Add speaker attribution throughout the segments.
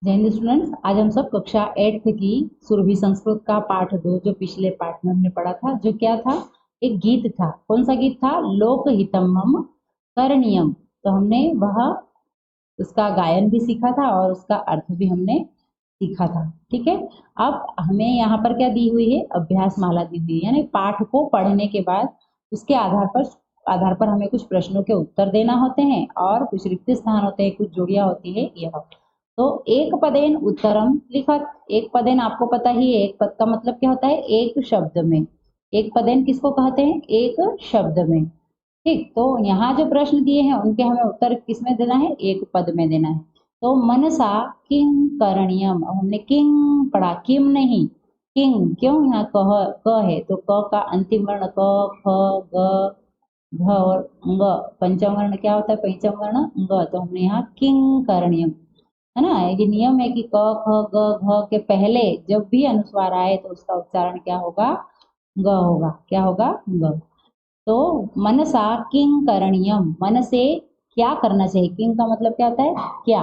Speaker 1: जय हिंद स्टूडेंट्स, आज हम सब कक्षा 8th की सुरभि संस्कृत का पाठ 2 जो पिछले पाठ में हमने पढ़ा था, जो क्या था, एक गीत था। कौन सा गीत था? लोकहितम करणीयम। तो हमने वह उसका गायन भी सीखा था और उसका अर्थ भी हमने सीखा था। ठीक है। अब हमें यहाँ पर क्या दी हुई है? अभ्यास माला दी हुई है, यानी पाठ को पढ़ने के बाद उसके आधार पर हमें कुछ प्रश्नों के उत्तर देना होते हैं और कुछ रिक्त स्थान होते हैं, कुछ जोड़ियां होती है। यह तो एक पदेन उत्तरम लिखत। एक पदेन आपको पता ही है, एक पद का मतलब क्या होता है? एक शब्द में। एक पदेन किसको कहते हैं? एक शब्द में। ठीक, तो यहाँ जो प्रश्न दिए हैं उनके हमें उत्तर किस में देना है? एक पद में देना है। तो मनसा किंग करणीयम। अब हमने किंग पढ़ा, किम नहीं, किंग। क्यों? यहाँ कह क है तो क का अंतिम वर्ण क, ख, ग, घ और ङ। पंचम वर्ण क्या होता है? पंचम वर्ण ग। तो हमने यहाँ किंग करणीयम, है ना। ये नियम है कि क, ख, ग, घ के पहले जब भी अनुस्वार आए तो उसका उच्चारण क्या होगा? ग होगा। क्या होगा? ग। तो मनसा किंग करणीयम, मन से क्या करना चाहिए? किंग का मतलब क्या होता है? क्या।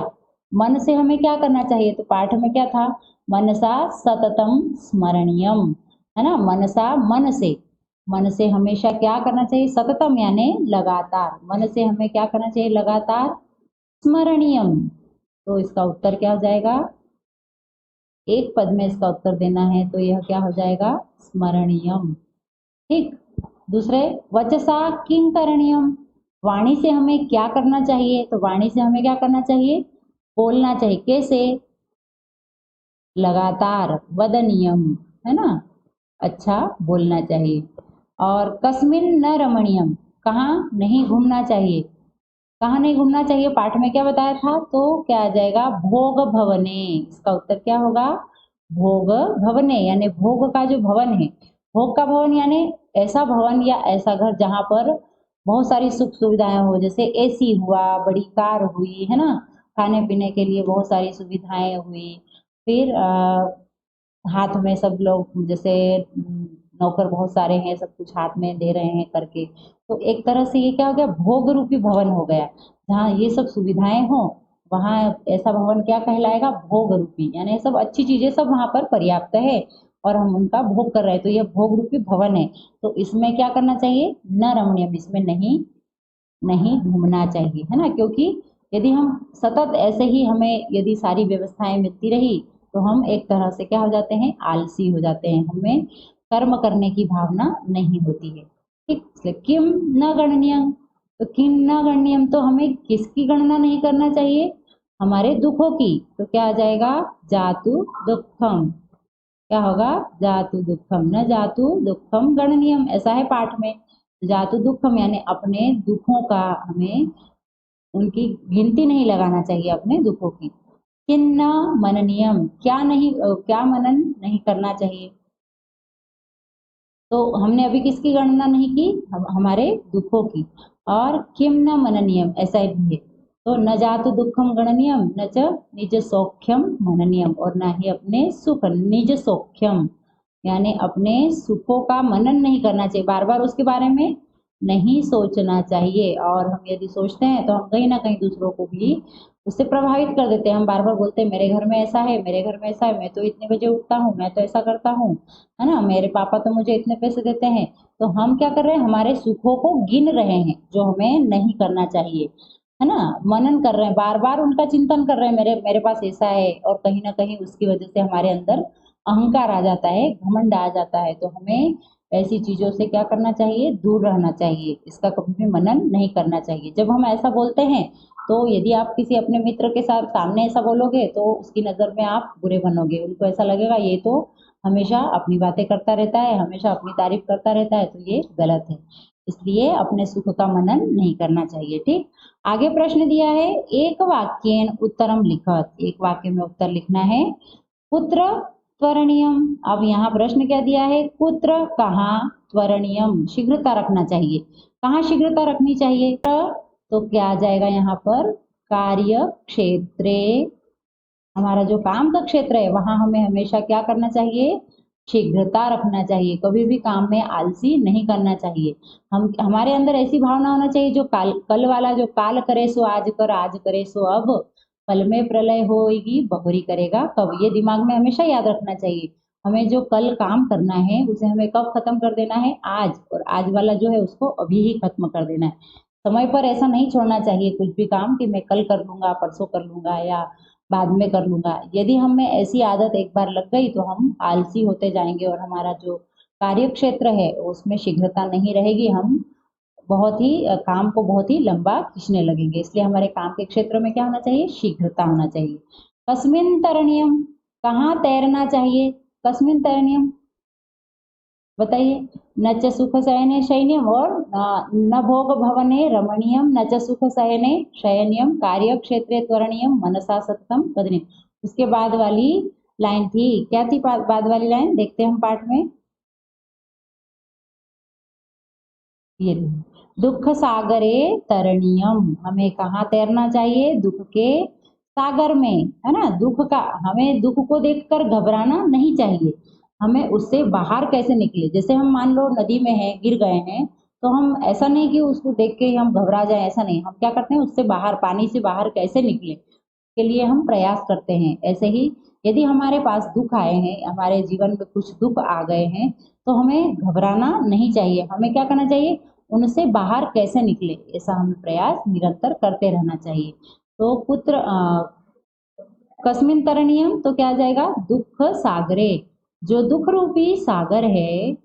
Speaker 1: मन से हमें क्या करना चाहिए? तो पाठ में क्या था? मनसा सततम स्मरणीयम, है ना। मनसा, मन से हमेशा क्या करना चाहिए? सततम यानी लगातार। मन से हमें क्या करना चाहिए? लगातार स्मरणीयम। तो इसका उत्तर क्या हो जाएगा? एक पद में इसका उत्तर देना है तो यह क्या हो जाएगा? स्मरणीयम। ठीक। दूसरे, वचसा किंग करणीयम। वाणी से हमें क्या करना चाहिए? तो वाणी से हमें क्या करना चाहिए? बोलना चाहिए। कैसे? लगातार, वदनीयम, है ना। अच्छा बोलना चाहिए। और कस्मिन न रमणीयम, कहाँ नहीं घूमना चाहिए? कहाँ नहीं घूमना चाहिए? पाठ में क्या बताया था? तो क्या आ जाएगा? भोग भवने। इसका उत्तर क्या होगा? भोग भवने, यानी भोग का जो भवन है। भोग का भवन यानी ऐसा भवन या ऐसा घर जहां पर बहुत सारी सुख सुविधाएं हो, जैसे एसी हुआ, बड़ी कार हुई, है ना, खाने पीने के लिए बहुत सारी सुविधाएं हुई। फिर हाथ में सब लोग, जैसे नौकर बहुत सारे हैं, सब कुछ हाथ में दे रहे हैं करके। तो एक तरह से ये क्या हो गया? भोग रूपी भवन हो गया। जहाँ ये सब सुविधाएं हो वहाँ ऐसा भवन क्या कहलाएगा? भोग रूपी, यानी सब अच्छी चीजें सब वहां पर पर्याप्त है और हम उनका भोग कर रहे हैं, तो यह भोग रूपी भवन है। तो इसमें क्या करना चाहिए? न रमणीयम, इसमें नहीं नहीं घूमना चाहिए, है ना। क्योंकि यदि हम सतत ऐसे ही हमें यदि सारी व्यवस्थाएं मिलती रही तो हम एक तरह से क्या हो जाते हैं? आलसी हो जाते हैं, हमें कर्म करने की भावना नहीं होती है। ठीक, इसलिए किम न गणनीयम। तो किम न गणनीयम, तो हमें किसकी गणना नहीं करना चाहिए? हमारे दुखों की। तो क्या आ जाएगा? जातु दुखम। क्या होगा? जातु दुखम, न जातु दुखम गणनीयम, ऐसा है पाठ में। जातु दुखम यानी अपने दुखों का हमें, उनकी गिनती नहीं लगाना चाहिए, अपने दुखों की। किन्ना मननीयम, क्या नहीं, क्या मनन नहीं करना चाहिए? तो हमने अभी किसकी गणना नहीं की? हमारे दुखों की। और किम न मननीयम, ऐसा भी है। तो न जातु दुखम गणनीयम, न च निज सौख्यम मननीयम, और ना ही अपने सुख, निज सौख्यम यानी अपने सुखों का मनन नहीं करना चाहिए, बार बार उसके बारे में नहीं सोचना चाहिए। और हम यदि सोचते हैं तो हम कहीं ना कहीं दूसरों को भी उससे प्रभावित कर देते हैं। हम बार बार बोलते हैं मेरे घर में ऐसा है, मेरे घर में ऐसा है, मैं तो इतने बजे उठता हूँ, मैं तो ऐसा करता हूँ, है ना, मेरे पापा तो मुझे इतने पैसे देते हैं। तो हम क्या कर रहे हैं? हमारे सुखों को गिन रहे हैं, जो हमें नहीं करना चाहिए, है ना। मनन कर रहे हैं, बार बार उनका चिंतन कर रहे हैं, मेरे मेरे पास ऐसा है, और कहीं ना कहीं उसकी वजह से हमारे अंदर अहंकार आ जाता है, घमंड आ जाता है। तो हमें ऐसी चीजों से क्या करना चाहिए? दूर रहना चाहिए, इसका कभी भी मनन नहीं करना चाहिए। जब हम ऐसा बोलते हैं तो यदि आप किसी अपने मित्र के साथ सामने ऐसा बोलोगे तो उसकी नजर में आप बुरे बनोगे, उनको ऐसा लगेगा ये तो हमेशा अपनी बातें करता रहता है, हमेशा अपनी तारीफ करता रहता है, तो ये गलत है। इसलिए अपने सुख का मनन नहीं करना चाहिए। ठीक, आगे प्रश्न दिया है, एक वाक्येन उत्तरम लिखत। एक वाक्य में उत्तर लिखना है। कुत्र त्वरणीयम। अब यहाँ प्रश्न क्या दिया है? कुत्र, कहाँ, त्वरणीयम शीघ्रता रखना चाहिए। कहाँ शीघ्रता रखनी चाहिए? तो क्या आ जाएगा यहाँ पर? कार्य क्षेत्रे, हमारा जो काम का क्षेत्र है वहां हमें हमेशा क्या करना चाहिए? शीघ्रता रखना चाहिए। कभी भी काम में आलसी नहीं करना चाहिए। हम, हमारे अंदर ऐसी भावना होना चाहिए, जो कल वाला जो काल करे सो आज कर, आज करे सो अब, पल में प्रलय होएगी बहुरी करेगा कब, ये दिमाग में हमेशा याद रखना चाहिए। हमें जो कल काम करना है उसे हमें कब खत्म कर देना है, आज, और आज वाला जो है उसको अभी ही खत्म कर देना है। समय पर ऐसा नहीं छोड़ना चाहिए कुछ भी काम कि मैं कल कर लूंगा, परसों कर लूंगा या बाद में कर लूंगा। यदि हमें ऐसी आदत एक बार लग गई तो हम आलसी होते जाएंगे और हमारा जो कार्य क्षेत्र है उसमें शीघ्रता नहीं रहेगी। हम बहुत ही काम को बहुत ही लंबा खींचने लगेंगे। इसलिए हमारे काम के क्षेत्र में क्या होना चाहिए, शीघ्रता होना चाहिए। कस्मिन तरणीयम, कहाँ तैरना चाहिए, कस्मिन तरणीयम बताइए। न च सुख शयने शयनम और न भोग भवने रमणीयम न च सुख शयने शयनयम कार्य क्षेत्रे त्वरणीयम मनसा सततम वदनीयम। उसके बाद वाली लाइन थी, क्या थी बाद वाली लाइन, देखते हैं हम पाठ में। ये दुख सागरे तरणीयम, हमें कहाँ तैरना चाहिए, दुख के सागर में, है ना। दुख का, हमें दुख को देखकर घबराना नहीं चाहिए, हमें उससे बाहर कैसे निकले। जैसे हम मान लो नदी में हैं, गिर गए हैं, तो हम ऐसा नहीं कि उसको देख के ही हम घबरा जाए, ऐसा नहीं। हम क्या करते हैं, उससे बाहर, पानी से बाहर कैसे निकले के लिए हम प्रयास करते हैं। ऐसे ही यदि हमारे पास दुख आए हैं, हमारे जीवन में कुछ दुख आ गए हैं, तो हमें घबराना नहीं चाहिए। हमें क्या करना चाहिए, उनसे बाहर कैसे निकले, ऐसा हमें प्रयास निरंतर करते रहना चाहिए। तो पुत्र कस्मिन तरणीयम, तो क्या आ जाएगा, दुख सागरे, जो दुख रूपी सागर है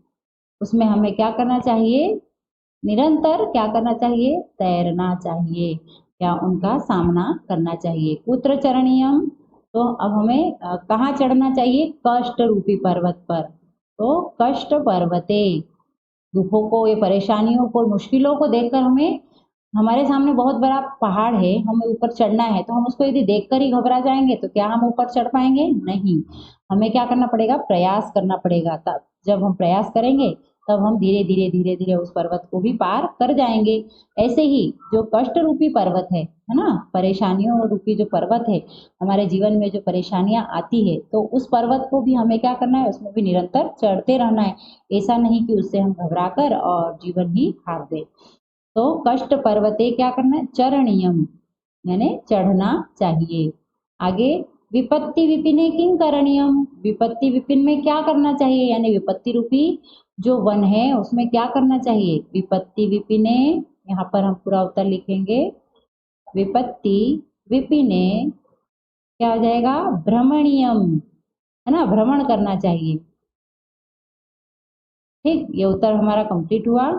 Speaker 1: उसमें हमें क्या करना चाहिए, निरंतर क्या करना चाहिए, तैरना चाहिए, या उनका सामना करना चाहिए। पुत्र चरणीयम, तो अब हमें कहाँ चढ़ना चाहिए, कष्ट रूपी पर्वत पर। तो कष्ट पर्वते, दुखों को, ये परेशानियों को, मुश्किलों को देखकर हमें, हमारे सामने बहुत बड़ा पहाड़ है, हमें ऊपर चढ़ना है, तो हम उसको यदि देखकर ही घबरा जाएंगे तो क्या हम ऊपर चढ़ पाएंगे, नहीं। हमें क्या करना पड़ेगा, प्रयास करना पड़ेगा। तब जब हम प्रयास करेंगे तब हम धीरे धीरे धीरे धीरे उस पर्वत को भी पार कर जाएंगे। ऐसे ही जो कष्ट रूपी पर्वत है ना, परेशानियों रूपी जो पर्वत है, हमारे जीवन में जो परेशानियां आती है, तो उस पर्वत को भी हमें क्या करना है, उसमें भी निरंतर चढ़ते रहना है। ऐसा नहीं कि उससे हम घबरा कर और जीवन ही हार दे। तो कष्ट पर्वते क्या करना है, चरणीयम, यानी चढ़ना चाहिए। आगे विपत्ति विपिने किं करणीयम, विपत्ति विपिन में क्या करना चाहिए, यानी विपत्ति रूपी जो वन है उसमें क्या करना चाहिए, विपत्ति विपिने, यहाँ पर हम पूरा उत्तर लिखेंगे। विपत्ति विपिने क्या हो जाएगा, भ्रमणीयम, है ना, भ्रमण करना चाहिए। ठीक, ये उत्तर हमारा कंप्लीट हुआ।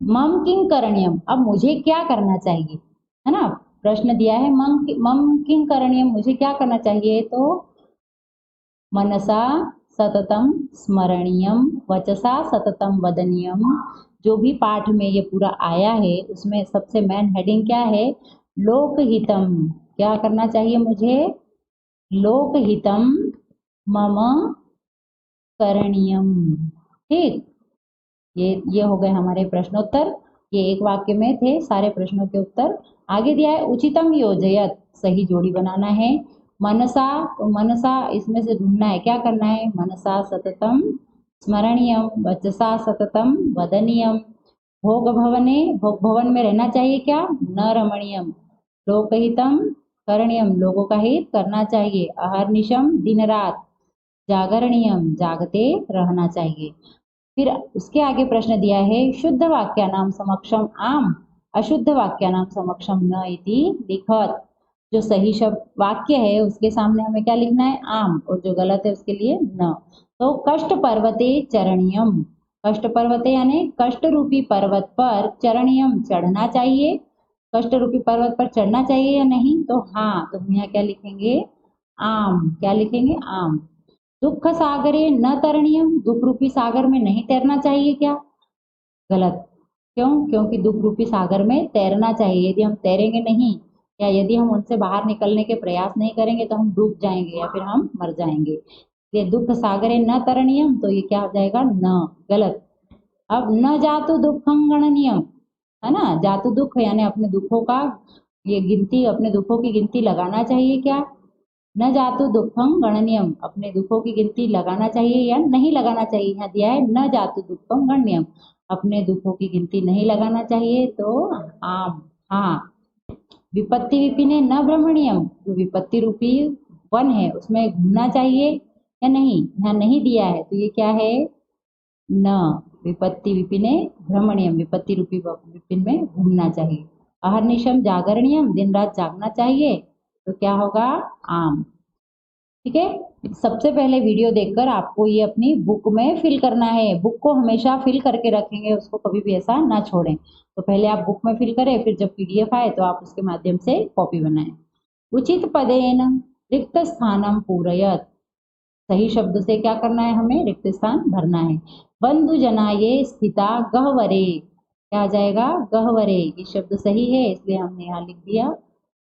Speaker 1: मम किं करणीयम, अब मुझे क्या करना चाहिए, है ना। प्रश्न दिया है मम किं करणीयम, मुझे क्या करना चाहिए, तो मनसा सततम स्मरणीयम वचसा सततम वदनीयम। जो भी पाठ में ये पूरा आया है उसमें सबसे मेन हेडिंग क्या है, लोकहितम, क्या करना चाहिए मुझे, लोकहितम मम करणीयम। ठीक, ये हो गए हमारे प्रश्नोत्तर। ये एक वाक्य में थे सारे प्रश्नों के उत्तर। आगे दिया है उचितम योजयत, सही जोड़ी बनाना है। मनसा, तो मनसा इसमें से ढूंढना है, क्या करना है, मनसा सततम स्मरणीयम वचसा सततम वदनीयम। भोग भवने, भोग भवन में रहना चाहिए क्या, न रमणीयम। लोकहितम करणीयम, लोगों का हित करना चाहिए। अहर्निशम, दिन रात। जागरणीयम, जागते रहना चाहिए। फिर उसके आगे प्रश्न दिया है शुद्ध वाक्यानाम समक्षम आम अशुद्ध वाक्यानाम समक्षम न इति लिखत। जो सही शब्द वाक्य है उसके सामने हमें क्या लिखना है, आम, और जो गलत है उसके लिए न। तो कष्ट पर्वते चरणीयम, कष्ट पर्वते यानी कष्ट रूपी पर्वत पर, चरणीयम चढ़ना चाहिए। कष्ट रूपी पर्वत पर चढ़ना चाहिए या नहीं, तो हाँ, तो हम यहाँ क्या लिखेंगे, आम, क्या लिखेंगे, आम। दुख सागरे न तरणीयम, दुख रूपी सागर में नहीं तैरना चाहिए क्या, गलत। क्यों, क्योंकि दुख रूपी सागर में तैरना चाहिए। यदि हम तैरेंगे नहीं, या यदि हम उनसे बाहर निकलने के प्रयास नहीं करेंगे तो हम डूब जाएंगे या फिर हम मर जाएंगे। ये दुख सागरे न तरणीयम, तो ये क्या हो जाएगा, न, गलत। अब न जातु दुखम गणनीयम, है ना, जातु दुख यानी अपने दुखों का, ये गिनती, अपने दुखों की गिनती लगाना चाहिए क्या, न जातु दुखम गणनीयम, अपने दुखों की गिनती लगाना चाहिए या नहीं लगाना चाहिए। यहाँ दिया है न जातु दुखम गण्यम, अपने दुखों की गिनती नहीं लगाना चाहिए, तो आम, हाँ। विपत्ति विपिने न भ्रमणीयम, जो विपत्ति रूपी वन है उसमें घूमना चाहिए या नहीं, यहाँ नहीं दिया है तो ये क्या है, न। विपत्ति विपिने भ्रमणीयम, विपत्ति रूपी विपिन में घूमना चाहिए। अहर्निशम जागरणीयम, दिन रात जागना चाहिए, तो क्या होगा, आम। ठीक है, सबसे पहले वीडियो देखकर आपको ये अपनी बुक में फिल करना है। बुक को हमेशा फिल करके रखेंगे, उसको कभी भी ऐसा ना छोड़ें। तो पहले आप बुक में फिल करें, फिर जब पीडीएफ आए तो आप उसके माध्यम से कॉपी बनाएं। उचित पदेन रिक्त स्थानम पूरयत, सही शब्द से क्या करना है, हमें रिक्त स्थान भरना है। बंधु जनाये स्थिता गहवरे, क्या आ जाएगा, गहवरे। ये शब्द सही है इसलिए हमने यहाँ लिख दिया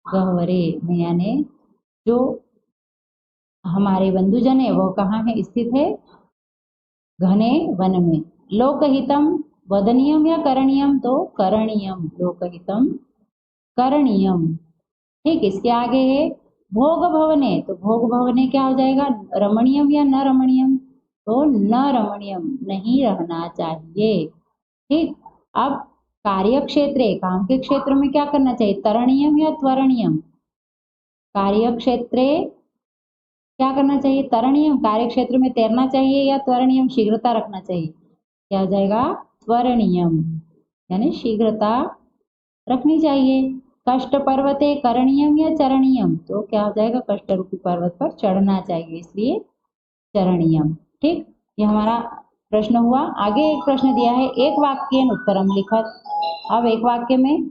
Speaker 1: गहवरे में, यानी जो हमारे बंधुजन है वो कहाँ है, स्थित है, घने वन में। लोकहितम वदनीयम या करणीयम, तो करणीयम, लोकहितम करणीयम। ठीक, इसके आगे है भोग भवने, तो भोग भवने क्या हो जाएगा, रमणीयम या न रमणीयम, तो न रमणीयम, नहीं रहना चाहिए। ठीक, अब कार्य क्षेत्र, काम के क्षेत्र में क्या करना चाहिए, तरणीयम या त्वरणीयम, कार्य क्षेत्र क्या करना चाहिए, तरणीयम, कार्य क्षेत्र में तैरना चाहिए, या त्वरणीयम, शीघ्रता रखना चाहिए, क्या हो जाएगा, त्वरणीयम, यानी शीघ्रता रखनी चाहिए। कष्ट पर्वते करणीयम या चरणीयम, तो क्या हो जाएगा, कष्ट रूपी पर्वत पर चढ़ना चाहिए, इसलिए चरणीयम। ठीक, ये हमारा प्रश्न हुआ। आगे एक प्रश्न दिया है, एक वाक्य उत्तरम लिखत। अब एक वाक्य में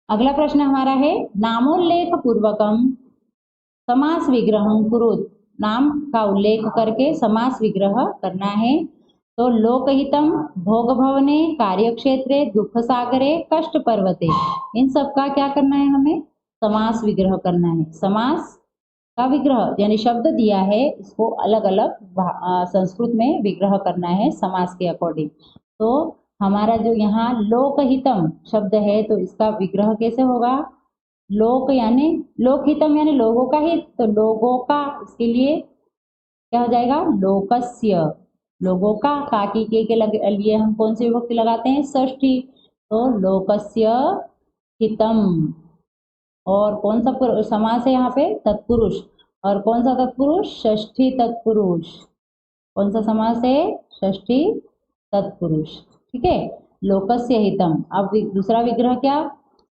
Speaker 1: अगला प्रश्न हमारा है, नामोल्लेख पूर्वकम समास विग्रह कुरुत, नाम का उल्लेख करके समास विग्रह करना है। तो लोकहितम, भोग भवने, कार्य क्षेत्रे, दुख सागरे, कष्ट पर्वते, इन सब का क्या करना है, हमें समास विग्रह करना है। समास का विग्रह यानी शब्द दिया है, इसको अलग अलग संस्कृत में विग्रह करना है समास के अकॉर्डिंग। तो हमारा जो यहाँ लोकहितम शब्द है, तो इसका विग्रह कैसे होगा, लोक यानी लोकहितम यानी लोगों का हित, तो लोगों का, इसके लिए क्या हो जाएगा, लोकस्य, लोगों का के लिए हम कौन सी विभक्ति लगाते हैं, षष्ठी, तो लोकस्य हितम। और कौन सा समास है यहाँ पे, तत्पुरुष, और कौन सा तत्पुरुष, षष्ठी तत्पुरुष, कौन सा समास है, षष्ठी तत्पुरुष। ठीक है, लोकस्य हितम। अब दूसरा विग्रह क्या,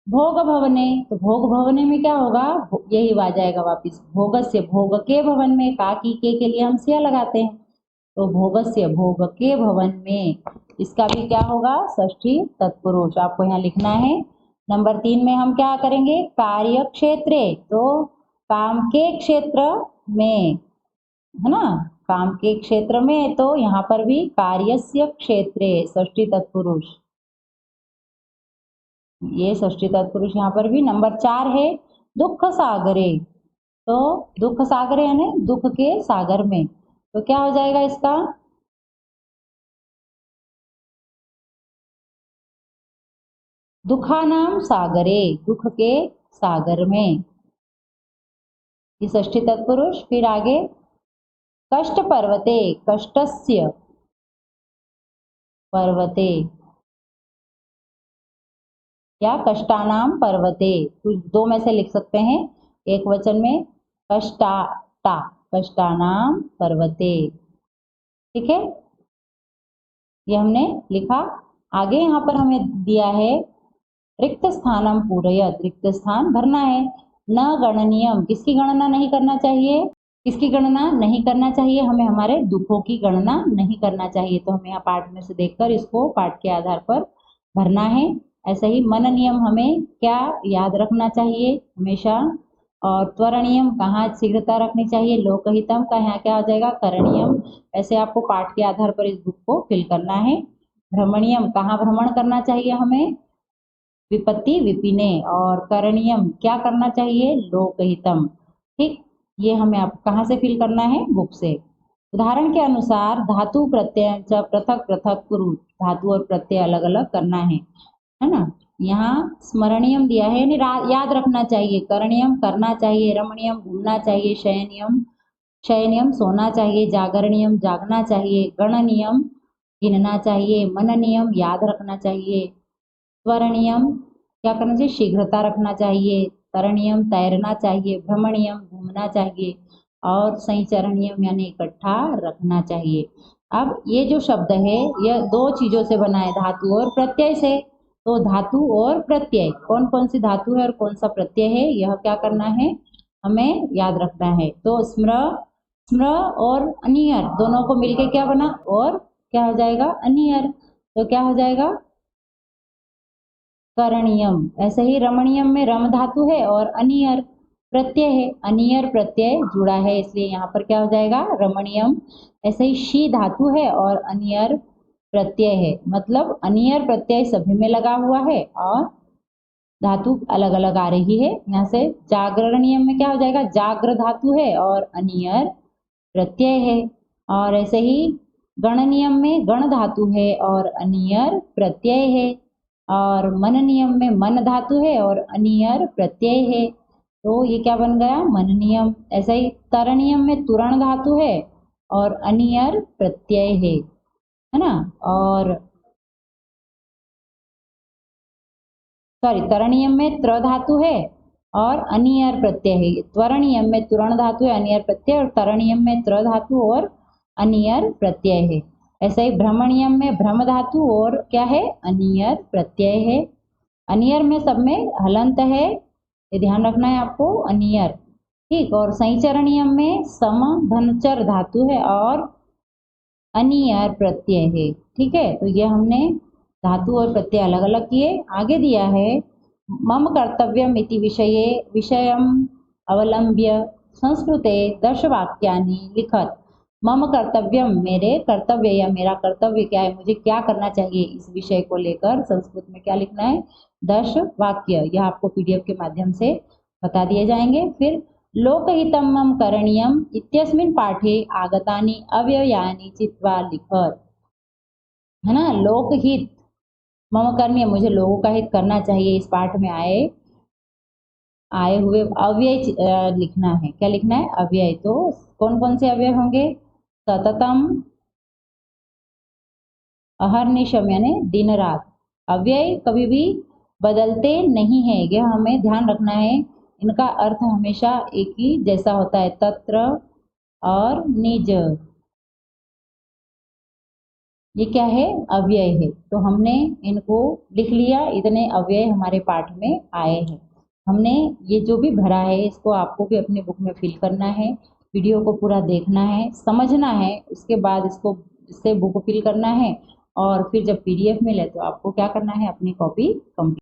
Speaker 1: भोग भवने, तो भोग भवने में क्या होगा, यही आ जाएगा वापिस, भोगस्य, भोग के भवन में, के लिए हम सिया लगाते हैं, तो भोगस्य, भोग के भवन में, इसका भी क्या होगा, षष्ठी तत्पुरुष, आपको यहाँ लिखना है। नंबर 3 में हम क्या करेंगे, कार्य क्षेत्रे, तो काम के क्षेत्र में, है ना, काम के क्षेत्र में, तो यहाँ पर भी कार्यस्य क्षेत्रे, षष्ठी तत्पुरुष, ये षष्ठी तत्पुरुष यहाँ पर भी। नंबर 4 है दुख सागरे, तो दुख सागरे यानी दुख के सागर में, तो क्या हो जाएगा इसका, दुखानाम सागरे, दुख के सागर में, ये षष्ठी तत्पुरुष। फिर आगे कष्ट पर्वते, कष्टस्य पर्वते या कष्टानाम पर्वते, कुछ दो में से लिख सकते हैं, एक वचन में कष्टाटा, कष्टानाम पर्वते। ठीक है, ये हमने लिखा। आगे यहाँ पर हमें दिया है रिक्त स्थानम पूरयत, रिक्त स्थान भरना है। न गणनीयम, किसकी गणना नहीं करना चाहिए, किसकी गणना नहीं करना चाहिए, हमें हमारे दुखों की गणना नहीं करना चाहिए। तो हमें यहाँ पाठ में से देखकर इसको पाठ के आधार पर भरना है। ऐसे ही मन नियम हमें क्या याद रखना चाहिए हमेशा, और त्वरणीयम कहाँ शीघ्रता रखनी चाहिए, लोकहितम का यहाँ क्या हो जाएगा, करणीयम। ऐसे आपको पाठ के आधार पर इस बुक को फिल करना है। भ्रमणीयम कहाँ भ्रमण करना चाहिए हमें, विपत्ति विपिने, और करणीयम क्या करना चाहिए, लोकहितम। ठीक, ये हमें आप कहाँ से फिल करना है, बुक से। उदाहरण के अनुसार धातु प्रत्यय पृथक पृथक कुरु, धातु और प्रत्यय अलग अलग करना है ना। यहाँ स्मरणीयम दिया है यानी याद रखना चाहिए, करणीयम करना चाहिए, रमणीयम घूमना चाहिए, शयनियम शयनियम सोना चाहिए, जागरणीयम जागना चाहिए, गणनियम गिनना चाहिए, मननियम याद रखना चाहिए, त्वरणीयम क्या करना चाहिए, शीघ्रता रखना चाहिए, तरणीयम तैरना चाहिए, भ्रमणीयम घूमना चाहिए और संचरणीयम यानी इकट्ठा रखना चाहिए। अब ये जो शब्द है यह दो चीजों से बना है, धातु और प्रत्यय से। तो धातु और प्रत्यय कौन कौन सी धातु है और कौन सा प्रत्यय है, यह क्या करना है, हमें याद रखना है। तो स्म्र स्म्र और अनियर दोनों को मिलके क्या बना, और क्या हो जाएगा, अनियर। तो क्या हो जाएगा, करणीयम। ऐसे ही रमणीयम में रम धातु है और अनियर प्रत्यय है, अनियर प्रत्यय जुड़ा है, इसलिए यहाँ पर क्या हो जाएगा, रमणीयम। ऐसे ही शी धातु है और अनियर प्रत्यय है, मतलब अनियर प्रत्यय सभी में लगा हुआ है और धातु अलग अलग आ रही है। यहाँ से जागरणीयम में क्या हो जाएगा, जाग्र धातु है और अनियर प्रत्यय है। और ऐसे ही गणनियम में गण धातु है और अनियर प्रत्यय है। और मन नियम में मन धातु है और अनियर प्रत्यय है, तो ये क्या बन गया, मन नियम। ऐसा ही तरनियम में तुरण धातु है और अनियर प्रत्यय है ना। और सॉरी, तरणियम में त्र धातु है और अनियर प्रत्यय है, त्वरणियम में तुरण धातु है, अनियर प्रत्यय, और तरणियम में त्र धातु और अनियर प्रत्यय है। ऐसे ही भ्रमणियम में भ्रम धातु और क्या है, अनियर प्रत्यय है। अनियर में सब में हलंत है, ये ध्यान रखना है आपको, अनियर, ठीक। और संचरणीयम में सम धनचर धातु है और अनियर प्रत्यय है, ठीक है। तो ये हमने धातु और प्रत्यय अलग अलग किए। आगे दिया है मम कर्तव्यम इति विषये विषयम अवलंब्य संस्कृते 10 वाक्यानि लिखत। मम कर्तव्यम मेरे कर्तव्य या मेरा कर्तव्य क्या है, मुझे क्या करना चाहिए, इस विषय को लेकर संस्कृत में क्या लिखना है, 10 वाक्य। यह आपको पीडीएफ के माध्यम से बता दिए जाएंगे। फिर लोकहितं मम करणीयम इत्यस्मिन् पाठे आगतानि अव्ययानि चित्वा लिखत, है ना। लोकहित मम करणीय, मुझे लोगों का हित करना चाहिए, इस पाठ में आए हुए अव्यय लिखना है। क्या लिखना है, अव्यय। तो कौन कौन से अव्यय होंगे, सततम, अहर्निशम यानी दिन रात। अव्यय कभी भी बदलते नहीं है, यह हमें ध्यान रखना है। इनका अर्थ हमेशा एक ही जैसा होता है, तत्र और निज, ये क्या है, अव्यय है। तो हमने इनको लिख लिया, इतने अव्यय हमारे पाठ में आए हैं। हमने ये जो भी भरा है इसको आपको भी अपने बुक में फिल करना है, वीडियो को पूरा देखना है, समझना है, उसके बाद इसको इससे बुक फिल करना है। और फिर जब पीडीएफ मिले तो आपको क्या करना है, अपनी कॉपी कंप्लीट